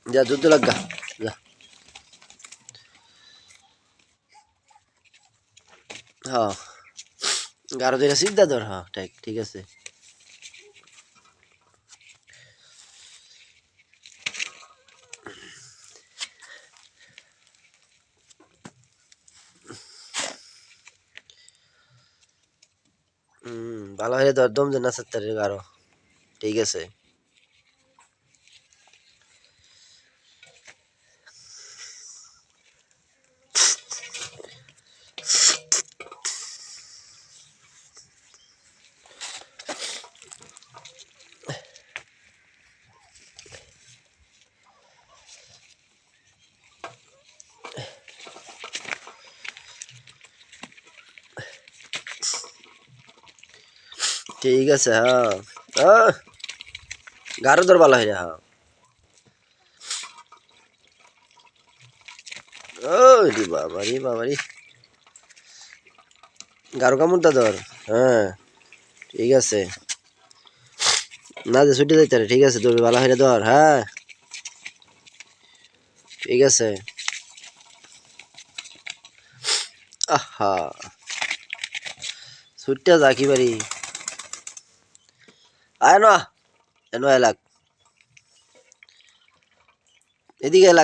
যা যুদ্ধ লাগা যা। হ্যাঁ গারো যেটা সিদ্ধা ধর, হ্যাঁ ঠিক ঠিক আছে। ভালো হয়ে ধর দম যে না সত্তরের গারো, ঠিক আছে। ঠিক আছে হ্যাঁ। আহ, গারো ধর ভালো হয়ে, হ্যাঁ। ও রে বাবা রে বাবা রে, গারো কামড়টা ধর। হ্যাঁ ঠিক আছে, না যে ছুটে যাইতে রে, ঠিক আছে তোর ভালো হয়ে ধর, হ্যাঁ ঠিক আছে। আহা ছুটতে যা কি বাড়ি, আয় না এনো এলাক, এদিকে এলাক।